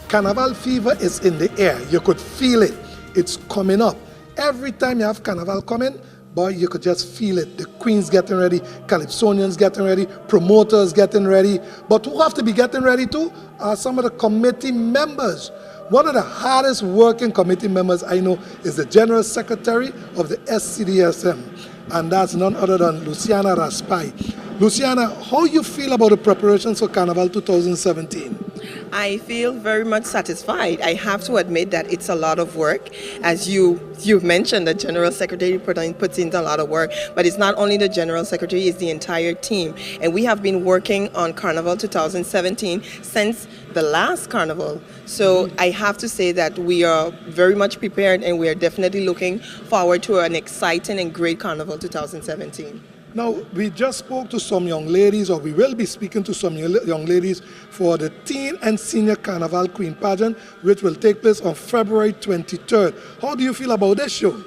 Carnival fever is in the air. You could feel it. It's coming up. Every time you have Carnival coming, boy, you could just feel it. The Queen's getting ready, Calypsonians getting ready, promoters getting ready. But who have to be getting ready too are some of the committee members. One of the hardest working committee members I know is the General Secretary of the SCDSM, and that's none other than Luciana Raspai. Luciana, how you feel about the preparations for Carnival 2017? I feel very much satisfied. I have to admit that it's a lot of work. As you've mentioned, the General Secretary puts in a lot of work, but it's not only the General Secretary, it's the entire team. And we have been working on Carnival 2017 since the last Carnival. So I have to say that we are very much prepared, and we are definitely looking forward to an exciting and great Carnival 2017. Now, we just spoke to some young ladies, or we will be speaking to some young ladies for the Teen and Senior Carnival Queen Pageant, which will take place on February 23rd. How do you feel about this show?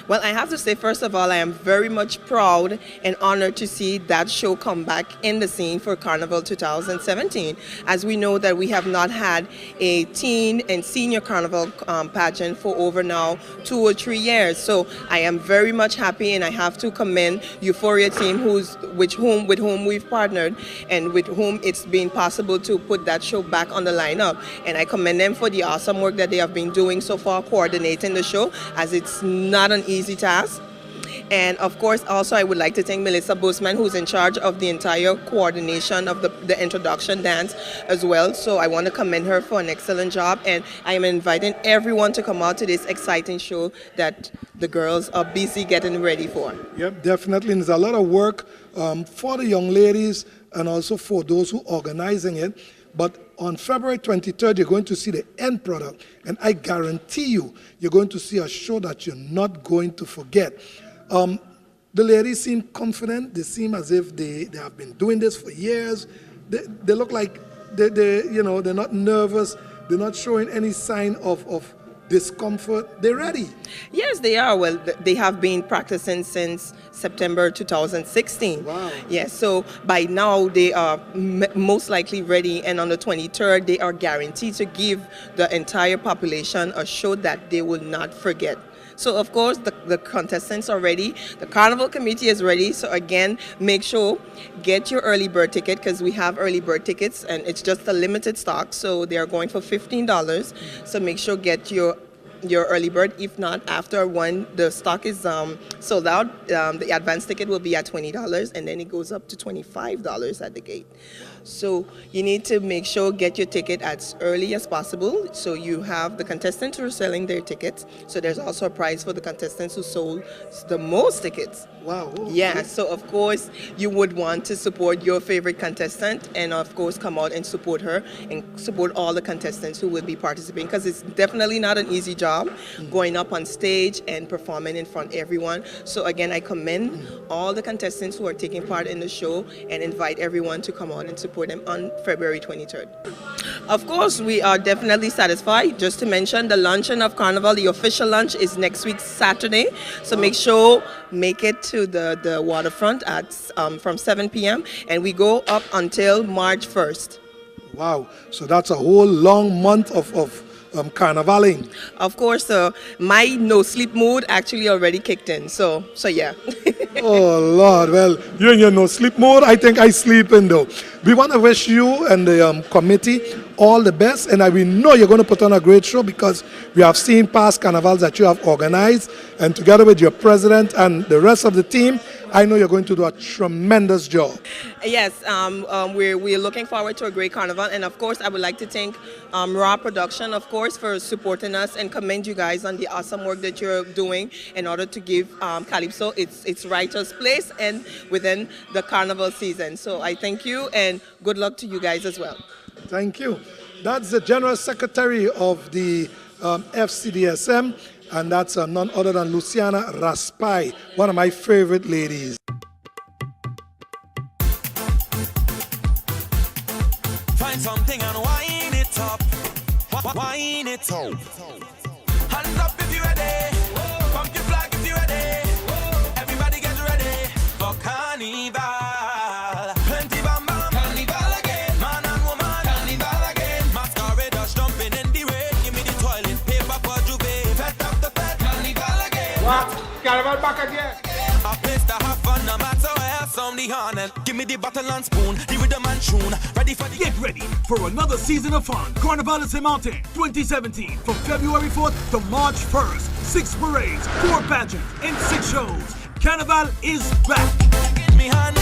Well, I have to say, first of all, I am very much proud and honored to see that show come back in the scene for Carnival 2017. As we know that we have not had a teen and senior carnival pageant for over now 2 or 3 years. So I am very much happy, and I have to commend Euphoria team with whom we've partnered and with whom it's been possible to put that show back on the lineup. And I commend them for the awesome work that they have been doing so far, coordinating the show, as it's not an easy task. And of course, also I would like to thank Melissa Boseman, who's in charge of the entire coordination of the introduction dance as well. So I want to commend her for an excellent job, and I am inviting everyone to come out to this exciting show that the girls are busy getting ready for. Yep, definitely. And there's a lot of work for the young ladies and also for those who are organizing it. But on February 23rd, you're going to see the end product. And I guarantee you're going to see a show that you're not going to forget. The ladies seem confident. They seem as if they have been doing this for years. They look like they're not nervous. They're not showing any sign of discomfort. They're ready. Yes, they are. Well, they have been practicing since September 2016. Wow. Yes, so by now they are most likely ready, and on the 23rd they are guaranteed to give the entire population a show that they will not forget. So of course the contestants are ready, the Carnival committee is ready. So again, make sure get your early bird ticket, because we have early bird tickets and it's just a limited stock, so they are going for $15. So make sure get your early bird. If not, after when the stock is sold out, the advance ticket will be at $20, and then it goes up to $25 at the gate. So you need to make sure get your ticket as early as possible, so you have the contestants who are selling their tickets. So there's also a prize for the contestants who sold the most tickets. Wow. Okay. Yeah, so of course you would want to support your favorite contestant, and of course come out and support her and support all the contestants who will be participating, because it's definitely not an easy job going up on stage and performing in front of everyone. So again, I commend all the contestants who are taking part in the show and invite everyone to come out and support them on February 23rd. Of course, we are definitely satisfied. Just to mention, the luncheon of Carnival, the official lunch, is next week Saturday. So make it to the waterfront at from 7 p.m. and we go up until March 1st. Wow. So that's a whole long month of carnivaling. Of course, my no sleep mood actually already kicked in. So yeah. Oh Lord, well, you're in your no sleep mode. I think I sleep in though. We want to wish you and the committee all the best, and we know you're going to put on a great show, because we have seen past carnivals that you have organized, and together with your president and the rest of the team, I know you're going to do a tremendous job. Yes, we're looking forward to a great carnival, and of course I would like to thank Raw Production, of course, for supporting us, and commend you guys on the awesome work that you're doing in order to give Calypso its righteous place and within the carnival season. So I thank you, and good luck to you guys as well. Thank you. That's the General Secretary of the FCDSM, and that's none other than Luciana Raspai, one of my favorite ladies. Find something and wind it up. Wind it up. Hands up if you're ready. Pump your flag if you're ready. Everybody get ready for Carnival. Plenty bam bam. Carnival again. Man and woman. Carnival again. Masqueraders jumping in Carnival back again. A place to have fun, no matter where. Sound the horn and give me the bottle and spoon, the rhythm and tune. Ready for the Get ready for another season of fun. Carnival de Saint-Martin 2017 from February 4th to March 1st. 6 parades, 4 pageants, and 6 shows. Carnival is back. Give me hand.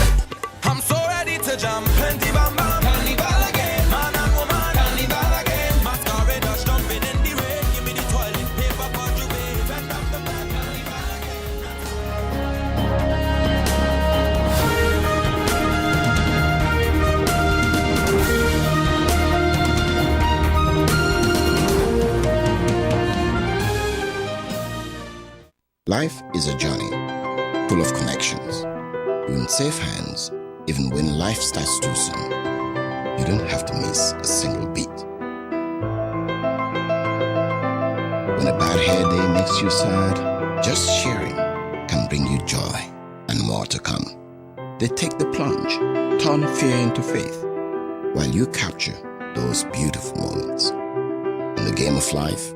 I'm so ready to jump. Plenty bam bam. Carnival again. Man and woman. Carnival again. Masqueraders jumping in the rain. Give me the toilet paper for you, babe. Bend up the back. Carnival Life is a journey full of connections. You're in safe hands even when life starts too soon. You don't have to miss a single beat. When a bad hair day makes you sad, just sharing can bring you joy and more to come. They take the plunge, turn fear into faith, while you capture those beautiful moments. In the game of life,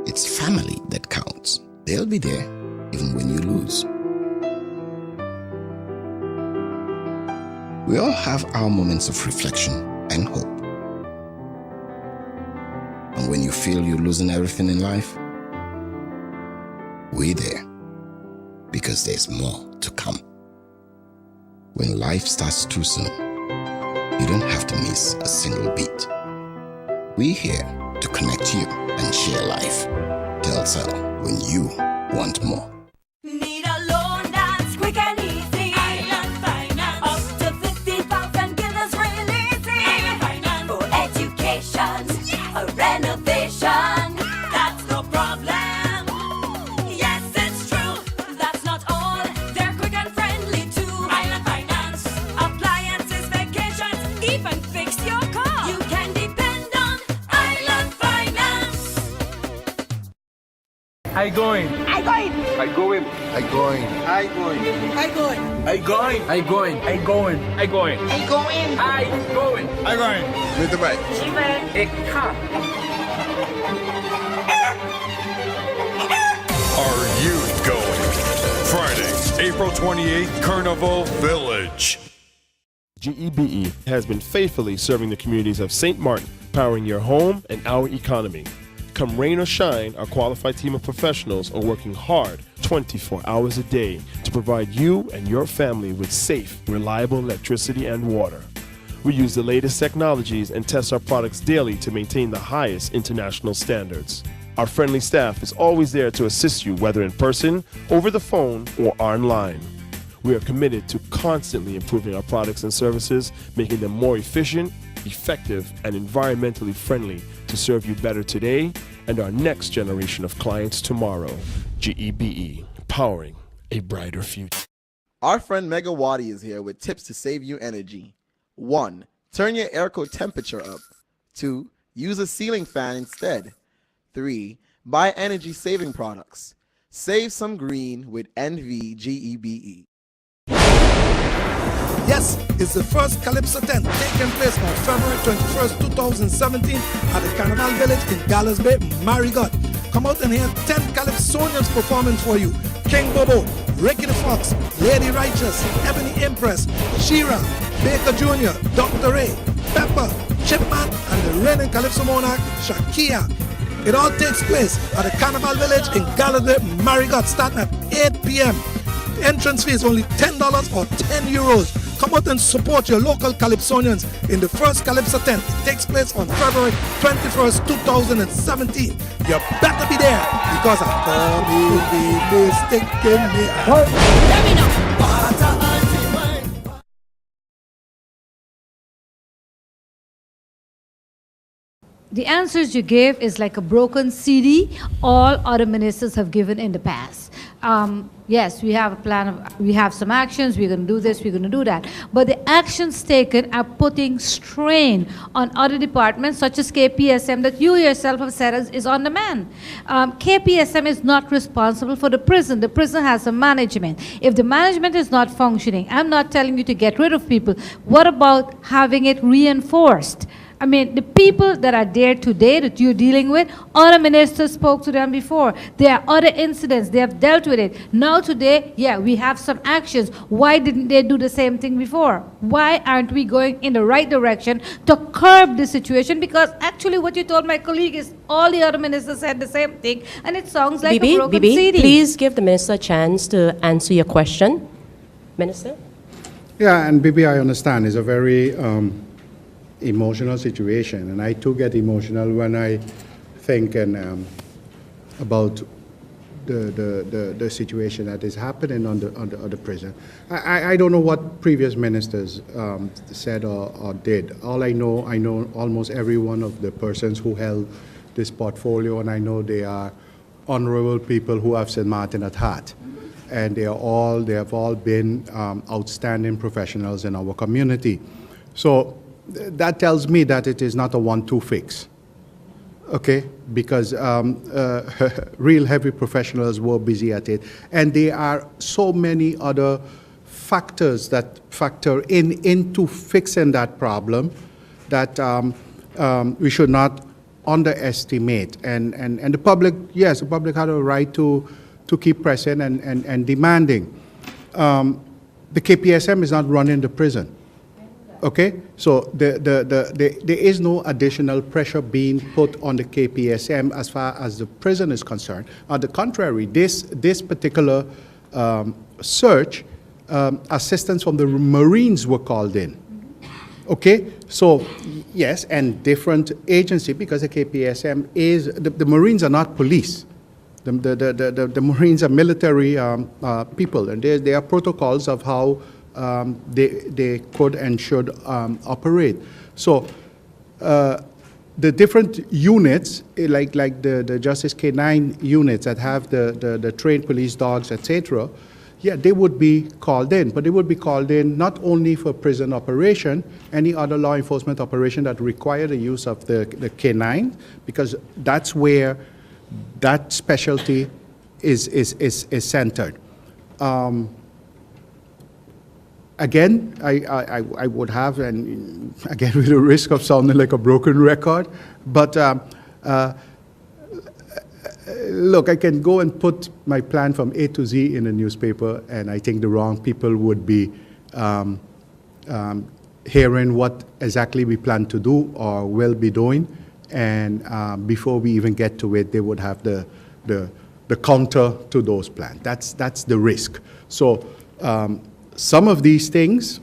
it's family that counts. They'll be there even when you lose. We all have our moments of reflection and hope. And when you feel you're losing everything in life, we're there because there's more to come. When life starts too soon, you don't have to miss a single beat. We're here to connect you and share life. Telcel, when you want more. Need a loan that's quick and easy. Island Finance. Up to 50,000, give us real easy. Island Finance. For education, a renovation. That's no problem. Yes, it's true. That's not all. They're quick and friendly too. Island Finance. Appliances, vacations, even fix your car. You can depend on Island Finance. I going. I going. I going. I going. I going. I going. I going. I going. I going. I going. I going. I going. I going. With the right. Are you going? Friday, April 28th, Carnival Village. GEBE has been faithfully serving the communities of St. Martin, powering your home and our economy. Come rain or shine, our qualified team of professionals are working hard 24 hours a day to provide you and your family with safe, reliable electricity and water. We use the latest technologies and test our products daily to maintain the highest international standards. Our friendly staff is always there to assist you, whether in person, over the phone, or online. We are committed to constantly improving our products and services, making them more efficient, effective, and environmentally friendly to serve you better today and our next generation of clients tomorrow. GEBE, powering a brighter future. Our friend Mega Wadi is here with tips to save you energy. 1. Turn your airco temperature up. 2. Use a ceiling fan instead. 3. Buy energy-saving products. Save some green with NVGEBE. Yes, it's the first Calypso 10 taking place on February 21st, 2017 at the Carnival Village in Gallows Bay, Marigot. Come out and hear 10 Calypsonians performing for you. King Bobo, Ricky the Fox, Lady Righteous, Ebony Empress, Shira, Baker Jr., Dr. Ray, Pepper, Chipman, and the reigning Calypso monarch, Shakia. It all takes place at the Carnival Village in Gallows Bay, Marigot, starting at 8 p.m. The entrance fee is only $10 or €10. Come out and support your local Calypsonians in the first Calypso 10. It takes place on February 21st, 2017. You better be there because I thought you'd be sticking here. Let me know. The answers you gave is like a broken CD all other ministers have given in the past. Yes, we have a plan, we have some actions, we're going to do this, we're going to do that. But the actions taken are putting strain on other departments, such as KPSM, that you yourself have said is on demand. KPSM is not responsible for the prison. The prison has a management. If the management is not functioning, I'm not telling you to get rid of people. What about having it reinforced? I mean, the people that are there today that you're dealing with, other ministers spoke to them before. There are other incidents. They have dealt with it. Now today, yeah, we have some actions. Why didn't they do the same thing before? Why aren't we going in the right direction to curb the situation? Because actually what you told my colleague is all the other ministers said the same thing, and it sounds like a broken CD. Please give the minister a chance to answer your question. Minister? Yeah, and Bibi, I understand, it's a very emotional situation, and I too get emotional when I think about the situation that is happening on the prison. I don't know what previous ministers said or did. All I know almost every one of the persons who held this portfolio, and I know they are honorable people who have St. Martin at heart. And they have all been outstanding professionals in our community. So that tells me that it is not a 1-2 fix, okay? Because real heavy professionals were busy at it. And there are so many other factors that factor into fixing that problem that we should not underestimate. And the public, yes, the public had a right to keep pressing and demanding. The KPSM is not running the prison. Okay, so there is no additional pressure being put on the KPSM as far as the prison is concerned. On the contrary, this particular search, assistance from the Marines were called in. Okay, so yes, and different agency, because the KPSM is, the Marines are not police. The Marines are military people, and there are protocols of how they could and should operate. So the different units, like the Justice K9 units that have the trained police dogs, etc., yeah, they would be called in, but they would be called in not only for prison operation, any other law enforcement operation that require the use of the K9, because that's where that specialty is centered. Again, I would have, and again with the risk of sounding like a broken record, but look, I can go and put my plan from A to Z in a newspaper, and I think the wrong people would be hearing what exactly we plan to do or will be doing, and before we even get to it, they would have the counter to those plans. That's the risk. So some of these things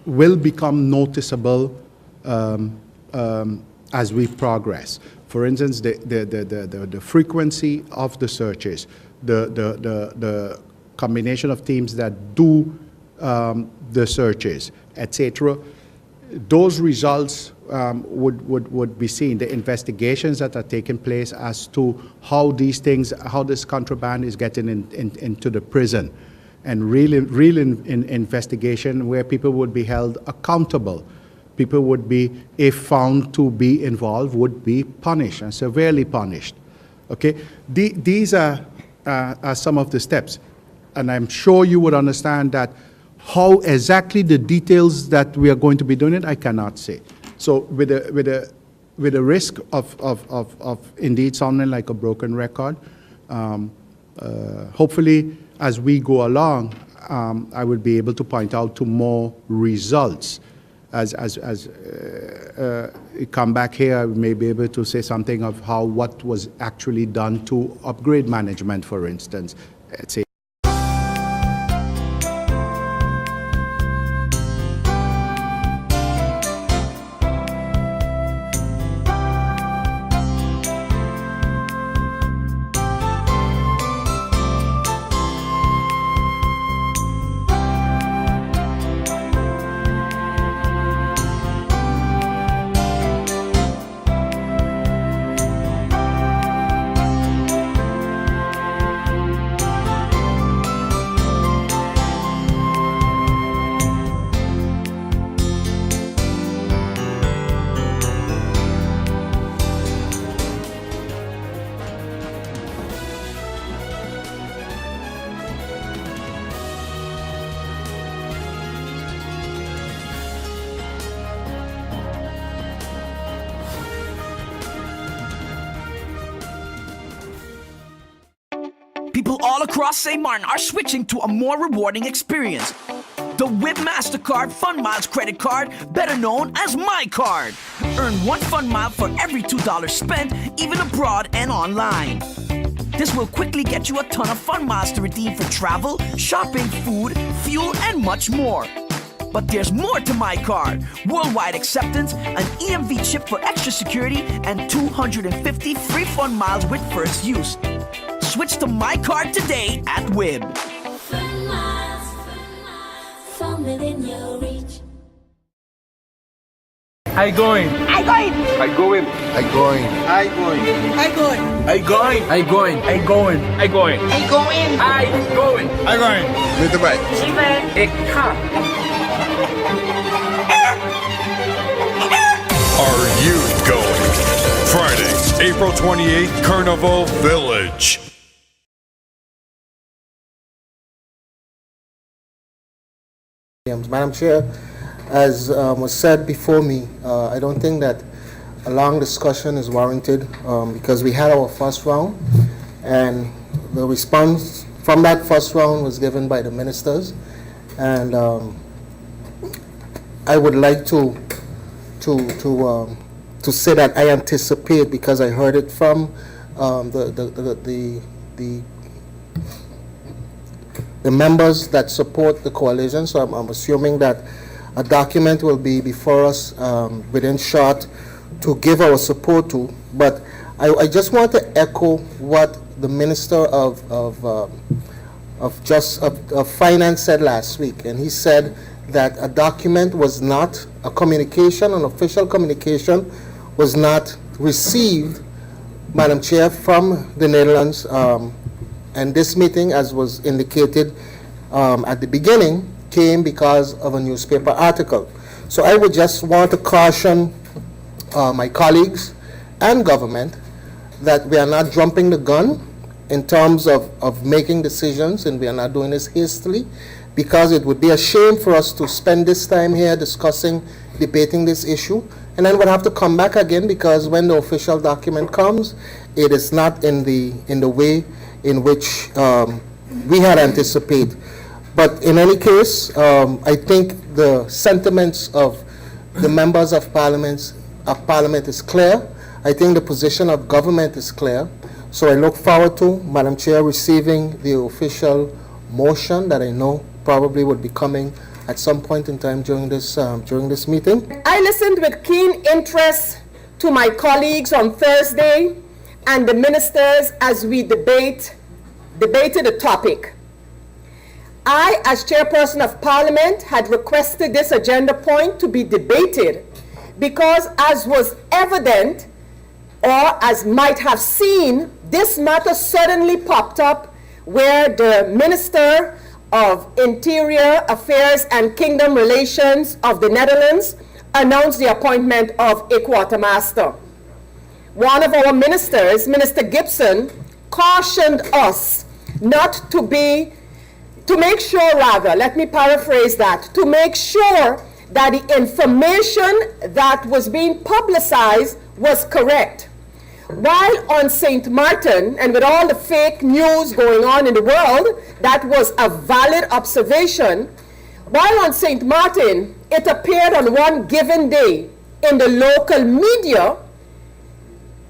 will become noticeable as we progress. For instance, the frequency of the searches, the combination of teams that do the searches, etc. Those results would be seen. The investigations that are taking place as to how these things, how this contraband is getting into the prison, and real investigation where people would be held accountable. People would be, if found to be involved, would be punished and severely punished. Okay, these are some of the steps, and I'm sure you would understand that how exactly the details that we are going to be doing it, I cannot say. So with a risk of indeed sounding like a broken record, hopefully as we go along, I will be able to point out to more results. As you come back here, I may be able to say something of what was actually done to upgrade management, for instance, etc. across St. Martin are switching to a more rewarding experience. The WIB MasterCard Fun Miles credit card, better known as My Card. Earn 1 Fun Mile for every $2 spent, even abroad and online. This will quickly get you a ton of Fun Miles to redeem for travel, shopping, food, fuel, and much more. But there's more to My Card. Worldwide acceptance, an EMV chip for extra security, and 250 free Fun Miles with first use. Switch to My Card today at WIB. Fun miles, from within your reach. I going. I going. I going. I going. I going. I going. I going. I going. I going. I going. I going. I going. I going. With the right. Are you going? Friday, April 28th, Carnival Village. Madam Chair, as was said before me, I don't think that a long discussion is warranted because we had our first round, and the response from that first round was given by the ministers, and I would like to say that I anticipate, because I heard it from the members that support the coalition, so I'm assuming that a document will be before us within short to give our support to. But I just want to echo what the Minister of Finance said last week, and he said that a document was not, a communication, an official communication was not received, Madam Chair, from the Netherlands. And this meeting, as was indicated at the beginning, came because of a newspaper article. So I would just want to caution my colleagues and government that we are not jumping the gun in terms of making decisions, and we are not doing this hastily, because it would be a shame for us to spend this time here discussing, debating this issue, and then we'll have to come back again, because when the official document comes, it is not in the way in which we had anticipated. But in any case, I think the sentiments of the members of Parliament is clear. I think the position of government is clear. So I look forward to, Madam Chair, receiving the official motion that I know probably would be coming at some point in time during this meeting. I listened with keen interest to my colleagues on Thursday and the ministers as we debated the topic. I, as chairperson of Parliament, had requested this agenda point to be debated because, as was evident, or as might have seen, this matter suddenly popped up where the Minister of Interior Affairs and Kingdom Relations of the Netherlands announced the appointment of a quartermaster. One of our ministers, Minister Gibson, cautioned us to make sure that the information that was being publicized was correct. While on St. Martin, and with all the fake news going on in the world, that was a valid observation. While on St. Martin, it appeared on one given day in the local media,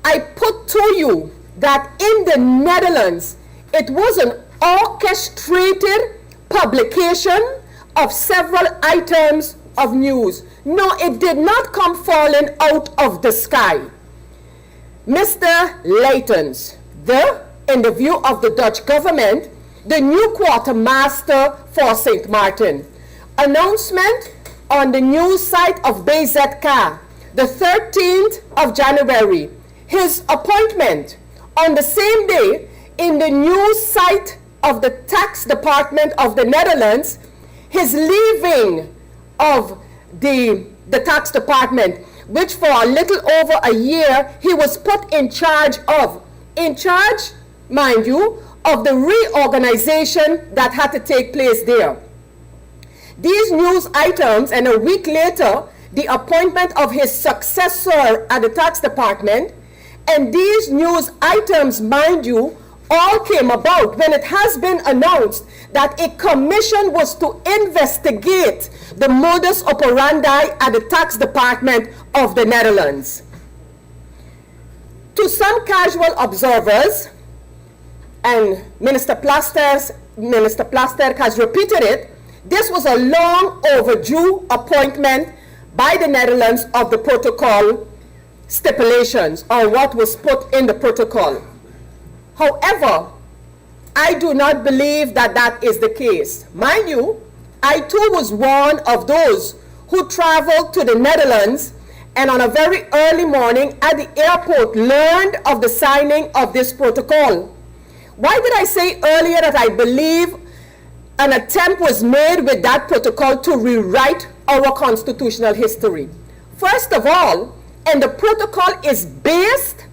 I put to you that in the Netherlands, it was an orchestrated publication of several items of news. No, it did not come falling out of the sky. Mr. Leitens, in the view of the Dutch government, the new quartermaster for St. Martin. Announcement on the news site of BZK, the 13th of January. His appointment on the same day in the news site of the tax department of the Netherlands, his leaving of the tax department, which for a little over a year he was put in charge, mind you, of the reorganization that had to take place there. These news items, and a week later, the appointment of his successor at the tax department, and these news items, mind you, all came about when it has been announced that a commission was to investigate the modus operandi at the tax department of the Netherlands. To some casual observers, and Minister Plasterk has repeated it, this was a long overdue appointment by the Netherlands of the protocol stipulations, or what was put in the protocol. However, I do not believe that that is the case. Mind you, I too was one of those who traveled to the Netherlands and on a very early morning at the airport learned of the signing of this protocol. Why did I say earlier that I believe an attempt was made with that protocol to rewrite our constitutional history? First of all, and the protocol is based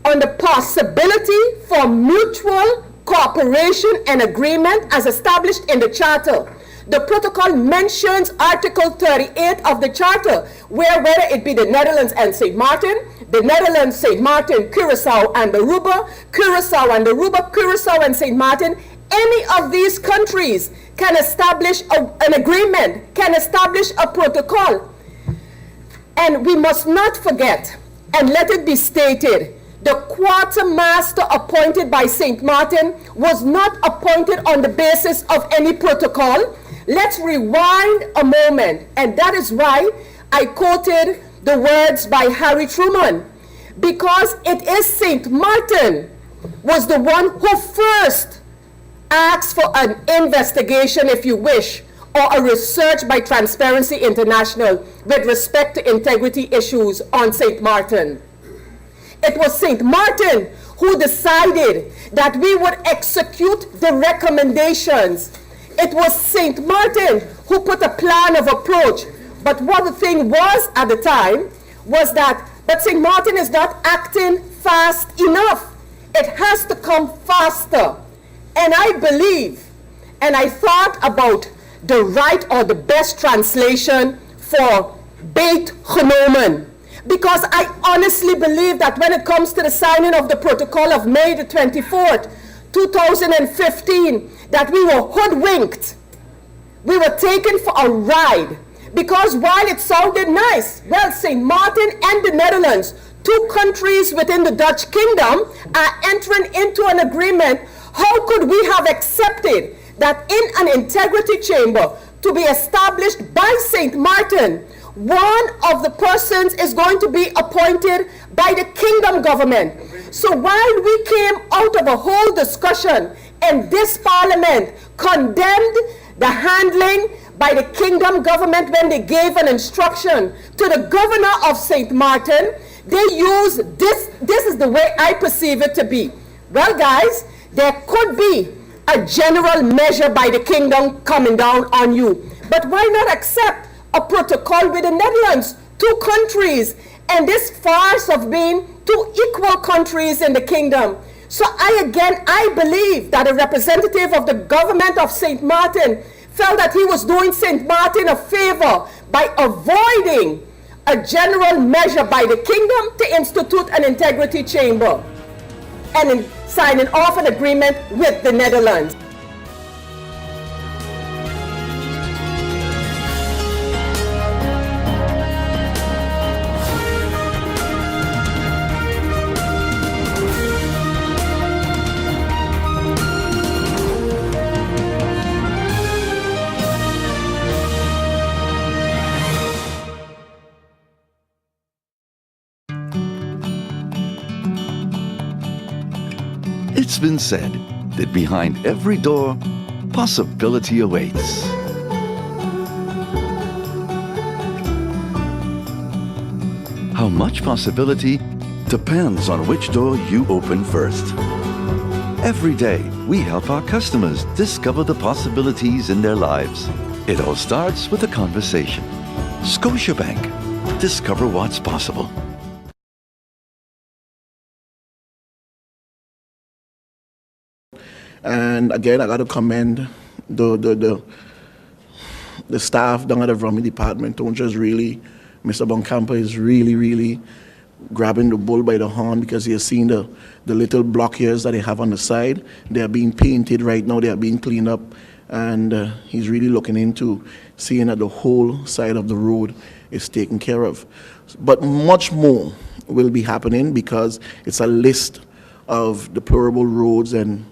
on the possibility for mutual cooperation and agreement as established in the Charter. The protocol mentions Article 38 of the Charter, where whether it be the Netherlands and St. Martin, the Netherlands, St. Martin, Curaçao and Aruba, Curaçao and Aruba, Curaçao and St. Martin, any of these countries can establish an agreement, can establish a protocol. And we must not forget, and let it be stated, the quartermaster appointed by St. Martin was not appointed on the basis of any protocol. Let's rewind a moment, and that is why I quoted the words by Harry Truman, because it is St. Martin was the one who first asked for an investigation, if you wish, or a research by Transparency International with respect to integrity issues on St. Martin. It was St. Martin who decided that we would execute the recommendations. It was St. Martin who put a plan of approach. But what the thing was at the time was that, but St. Martin is not acting fast enough. It has to come faster. And I believe, and I thought about the right or the best translation for beet genomen, because I honestly believe that when it comes to the signing of the protocol of May the 24th, 2015, that we were hoodwinked. We were taken for a ride, because while it sounded nice, well, St. Martin and the Netherlands, two countries within the Dutch kingdom, are entering into an agreement. How could we have accepted that in an integrity chamber to be established by St. Martin, one of the persons is going to be appointed by the kingdom government? So while we came out of a whole discussion and this parliament condemned the handling by the kingdom government when they gave an instruction to the governor of St. Martin, they use this is the way I perceive it to be. Well, guys, there could be a general measure by the kingdom coming down on you, but why not accept a protocol with the Netherlands, two countries, and this farce of being two equal countries in the kingdom? So I believe that a representative of the government of St. Martin felt that he was doing St. Martin a favor by avoiding a general measure by the kingdom to institute an integrity chamber and in signing off an agreement with the Netherlands. It's been said that behind every door, possibility awaits. How much possibility depends on which door you open first. Every day, we help our customers discover the possibilities in their lives. It all starts with a conversation. Scotiabank. Discover what's possible. And again, I got to commend the staff down at the Rummy department. Don't just really, Mr. Boncampo is really grabbing the bull by the horn because he has seen the little block here that they have on the side. They are being painted right now. They are being cleaned up. And he's really looking into seeing that the whole side of the road is taken care of. But much more will be happening because it's a list of deplorable roads and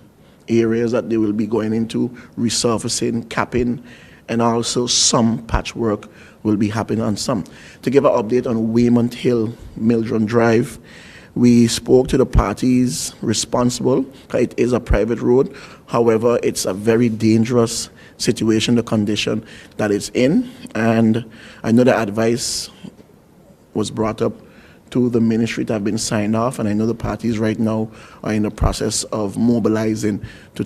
areas that they will be going into, resurfacing, capping, and also some patchwork will be happening on some. To give an update on Waymont Hill, Mildred Drive, we spoke to the parties responsible. It is a private road. However, it's a very dangerous situation, the condition that it's in. And I know the advice was brought up to the ministry to have been signed off, and I know the parties right now are in the process of mobilizing to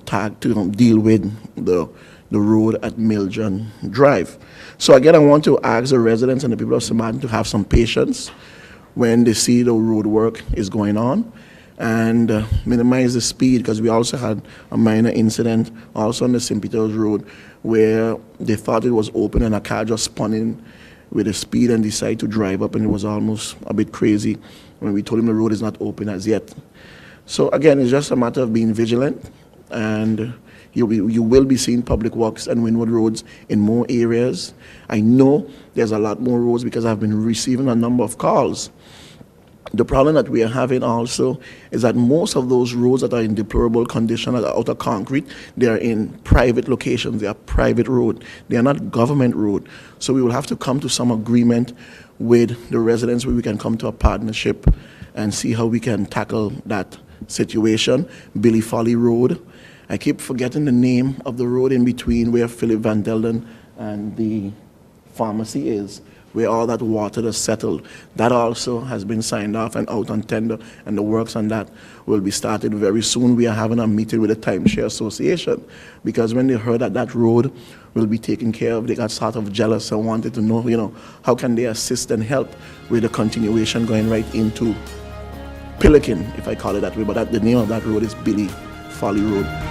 deal with the road at Mildred Drive. So again, I want to ask the residents and the people of St. Martin to have some patience when they see the road work is going on, and minimize the speed, because we also had a minor incident also on the St. Peter's Road where they thought it was open and a car just spun in with the speed and decided to drive up, and it was almost a bit crazy when we told him the road is not open as yet. So again, it's just a matter of being vigilant, and you will be seeing public works and windward roads in more areas. I know there's a lot more roads because I've been receiving a number of calls. The problem that we are having also is that most of those roads that are in deplorable condition, that are out of concrete, they are in private locations. They are private road. They are not government road. So we will have to come to some agreement with the residents where we can come to a partnership and see how we can tackle that situation. Billy Folly Road. I keep forgetting the name of the road in between where Philip Van Delden and the pharmacy is, where all that water is settled. That also has been signed off and out on tender, and the works on that will be started very soon. We are having a meeting with the Timeshare Association, because when they heard that that road will be taken care of, they got sort of jealous and wanted to know, how can they assist and help with the continuation going right into Pelican, if I call it that way, but the name of that road is Billy Folly Road.